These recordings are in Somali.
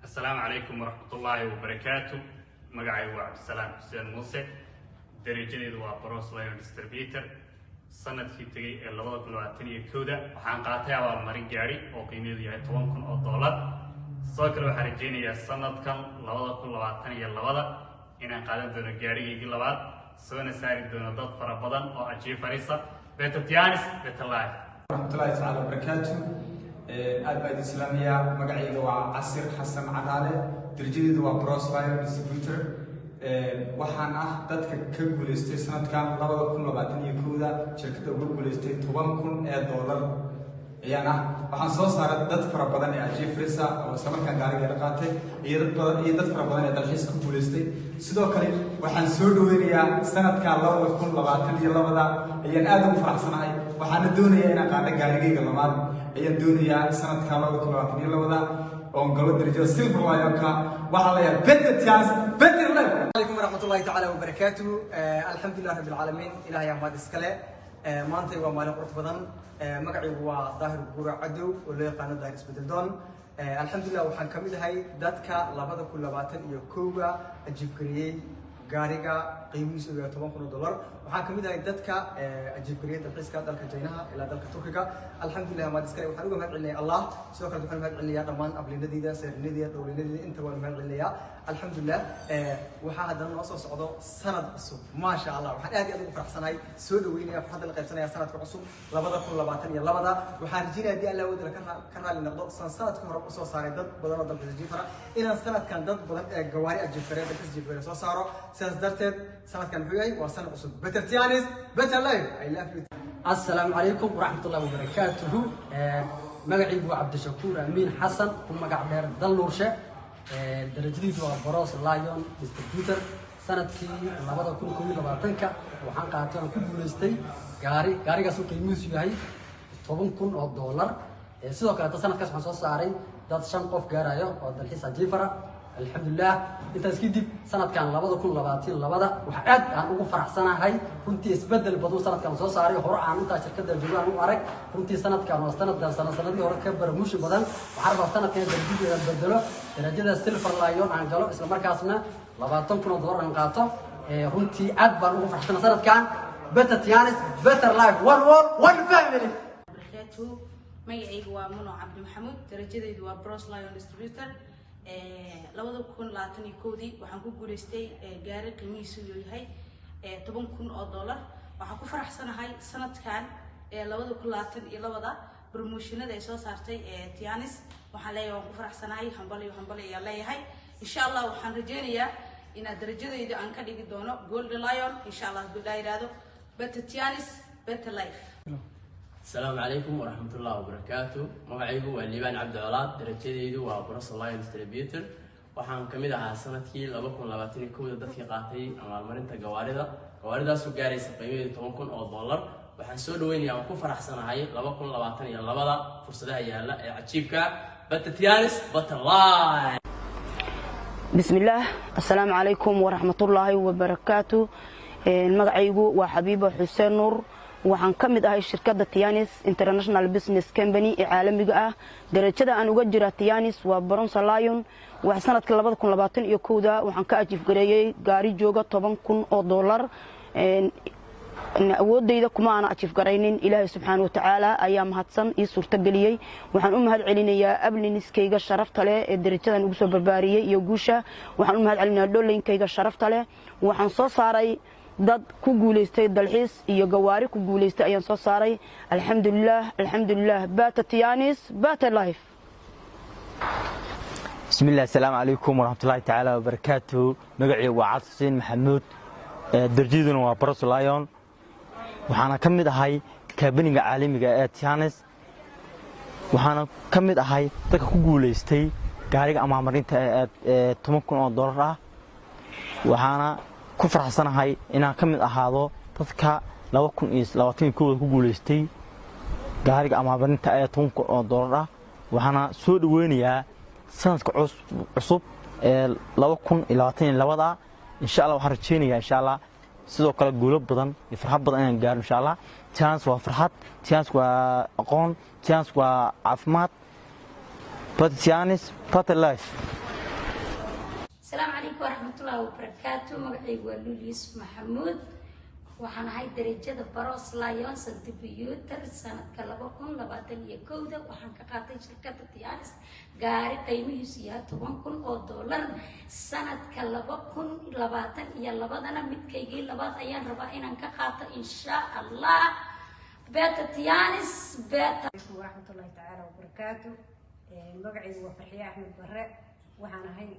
السلام عليكم ورحمة الله وبركاته. مقعي وعبد السلام حسين موسى درجة دوا بروس لاين ديستريبيوتر سنة في تجي اللي كل وقتني كودا وحن قاطع والمرين جاري وقيمته يعني $20,000 صاكر وحرجيني يا سنة كان اللي كل وقتني اللي إن قادم دون جاري يجي لبعض سوينا سعر دون ضد فربضان أو أجيب فريسة بيت تيانس بيت الله. ورحمة الله تعالى وبركاته. البيت الإسلامية مقعي دوا عصير حسن عدالة درجة دوا بروس لاين ديستريبيوتر waxaan dadka ka guuleystay sanadkan 2022 shirkadda ugu guuleystay $10,000 ayaan waxaan soo saaray dad fara badan ee ajiib frisa oo samarkan gaariga qaatay iyo dad fara badan ee dalxiis ku guuleystay sidoo kale waxaan soo dhaweynayaa sanadkan 2022 ayaan aad ugu faraxsanahay waxaan doonayaa inaan qaado gaarigayga labaad ayaan doonayaa sanadkan 2022 ونقول درجة سيلفر وايوكا وحلا better chance better life. عليكم ورحمة الله تعالى وبركاته. الحمد لله رب العالمين إلهي أحمد إسكالة مانتي ومالك قرط بدن مقعي هو ظاهر بقرع عدو واللي قانون داير اسبدل دون الحمد لله وحن كمل هاي داتك لابد كل باتن يكوغا أجيب كريي غاريغا قيميس $10,000 waxaan kamid ahay dadka ajibkariyeed dalxiiska dalka China ila dalka Turkiga alxamdulillah ma iskay waxaan uga mahadcelinayaa Allah sidoo kale waxaan mahadcelinayaa dhammaan ablinadiida saarinadiida dowladnadiida inta waan mahadcelinayaa alxamdulillah waxa hadda noo soo socdo sanad cusub ma sha Allah waxaan aad iyo aad ugu faraxsanahay soo dhaweynaya farxad la qaybsanaya sanadka cusub 2022 waxaan rajaynayaa hadii Allah wadala ka raali noqdo sanadka hore soo saaray dad badan oo dalka jifara inaan sanadkan dad badan ee gawaari ajibkareed dalka jifara soo saaro sidaas darteed sanadkan wuxuu yahay waa sanad cusub better tianis better life I love you. السلام عليكم ورحمة الله وبركاته. مقعي أبو عبد الشكور أمين حسن ومقع بير دلورشة درجتي هو بروس لايون ديستريبيوتر سنة كي لبضة كل لبعتنك وحن قاطعنا كل بولستي قاري قاسو قيموس يهاي $10,000 سيدو كلا تسنة كاس حنصوص سعري داد شان قف قارايو ودالحيس عجيفرة الحمد لله انت اسكيدي سنة كان لبضة كل لبضة وحقاد عن ugu faraxsana hay runtii isbedel badu sanadkan soo saaray hor aan inta shirkadda joogaan u arag runtii sanadkan waa sanadii hore ka barmuush badan waxa rabaa sanadkan darajada bedelo darajada silver lion aan galo isla markaasna $20,000 aan qaato runtii aad baan ugu faraxsana sanadkan better tianis better life one world one family. magacaygu waa Muno Cabdi Maxamuud darajadaydu waa Bros Lion Distributor 2022 waxaan ku guuleystay gaari qiimihiisu yahay $10,000 waxaan ku faraxsanahay sanadkan 2022 promotionada ay soo saartay Tianis waxaan leeyahay waan ku faraxsanahay hambali ayaa leeyahay insha Allah waxaan rajaynayaa in darajadaydu aan ka dhigi doono Gold Lion insha Allah haduu yiraahdo better Tianis better life. السلام عليكم ورحمة الله وبركاته. مقعيبو والليبان عبد العلاء درجتي دوا بروس لاين ديستريبيوتر waxaan kamid ahaa sanadkii 2022 dadkii qaatay amaalmarinta gawaarida soo gaaraysa qiimaheedu $10,000 waxaan soo dhaweynayaa oo ku faraxsanahay 2022 fursadaha yaala ee cajiibka Batatianis Batalay. bismillah assalaamu calaykum waraxmatullaahi wabarakaatu. magacaygu waa Xabiibo Xuseen Nuur waxaan kamid ahay shirkadda Tianis International Business Company ee caalamiga ah darajada aan uga jira Tianis waa Bronze Lion wax sanadka 2021 waxaan ka ajiif gareeyay gaari jooga $10,000 awoodayda kuma aan ajiif gareynin Ilaahay subhanahu wa ta'ala ayaa mahadsan ii suurta galiyay waxaan u mahad celinayaa abliniskayga sharafta leh ee darajadan ugu soo barbaariyay iyo guusha waxaan u mahad celinayaa dhoolinkayga sharafta leh waxaan soo saaray dad ku guuleystay dalxiis iyo gawaari ku guuleystay ayaan soo saaray alxamdulillah better tianis better life. بسم الله السلام عليكم ورحمة الله تعالى وبركاته. مقعي وعاد حسين محمود درجيدنا وبروس لايون وحنا كمد هاي كابينيغا عالميغا تيانس وحنا كمد هاي dadka ku guuleystay gaariga amaamarinta $10,000 waxaana ku faraxsanahay inaan kamid ahaado dadka 2022 ku guuleystay gaariga amaamarinta $10,000 waxaana soo dhaweynayaa sanadka cusub 2022 insha Allah waxaan rajeynayaa insha Allah sidoo kale guulo badan iyo farxad badan inaan gaaro insha Allah. chance waa farxad, chance waa aqoon, chance waa caafimaad. But Tianis better life. السلام عليكم ورحمة الله وبركاته. مقعي ولوليس محمود waxaan ahay darajada Bros Lion Distributor sanadka 2021 waxaan ka qaatay shirkadda Tianis gaari qiimihiisu yahay $10,000 sanadka 2022 midkaygii labaad ayaan rabaa inaan ka qaato insha Allah beta Tianis beta. ورحمة الله تعالى وبركاته. مقعي وفرحية أحمد برع waxaan ahay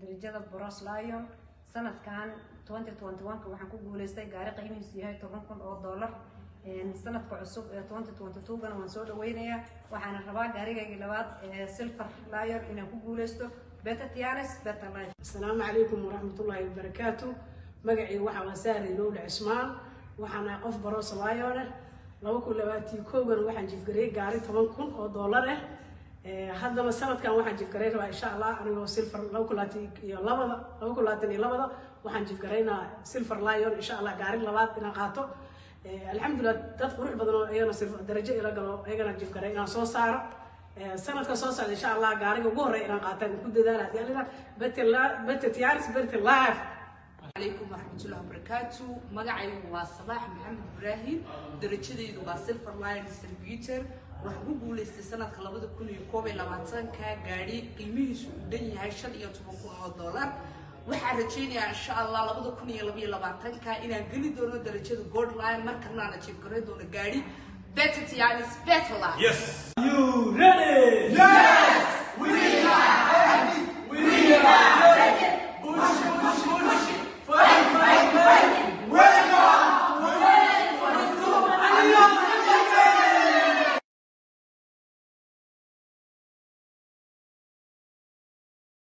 darajada Bros Lion sanadkan 2021 waxaan ku guuleystay gaari qiimihiisu yahay $10,000 sanadka cusub ee 2022 gana waan soo dhaweynayaa waxaan rabaa gaarigayga labaad Silver Lion inaan ku guuleysto beta Tianis beta Lion. السلام عليكم ورحمة الله وبركاته. مقعي وحا وساري لول عثمان وحنا قف بروس لايون لو كل وقت كوغن وحن جيف غري غاري $10,000 هذا السنة كان واحد جيف كرينا إن شاء الله أنا سيلفر لو كلاتي لو كلاتني لبضة واحد جيف كرينا سيلفر لايون إن شاء الله قارين لبعض إن قاتو الحمد لله تذكر بدنا أيانا سيلفر درجة إلى قالوا أيانا جيف كرينا صوصار سنة كصوصار إن شاء الله قارين وجوه إن قاتل كل ذلك يعني بت تيارس بت اللايف. عليكم ورحمة الله وبركاته. مقعي وصباح محمد إبراهيم درجتي دوا سيلفر لاين ديستريبيوتر waxaan ku guuleystay sanadka 2021 ka gaari qiimihiisu u dhan yahay $15,000 waxaan rajeynayaa insha Allah 2022 ka inaan geli doono darajada gold line markana aan achieve gareyn doono gaari beta Tianis beta line. Yes. You ready? Yeah.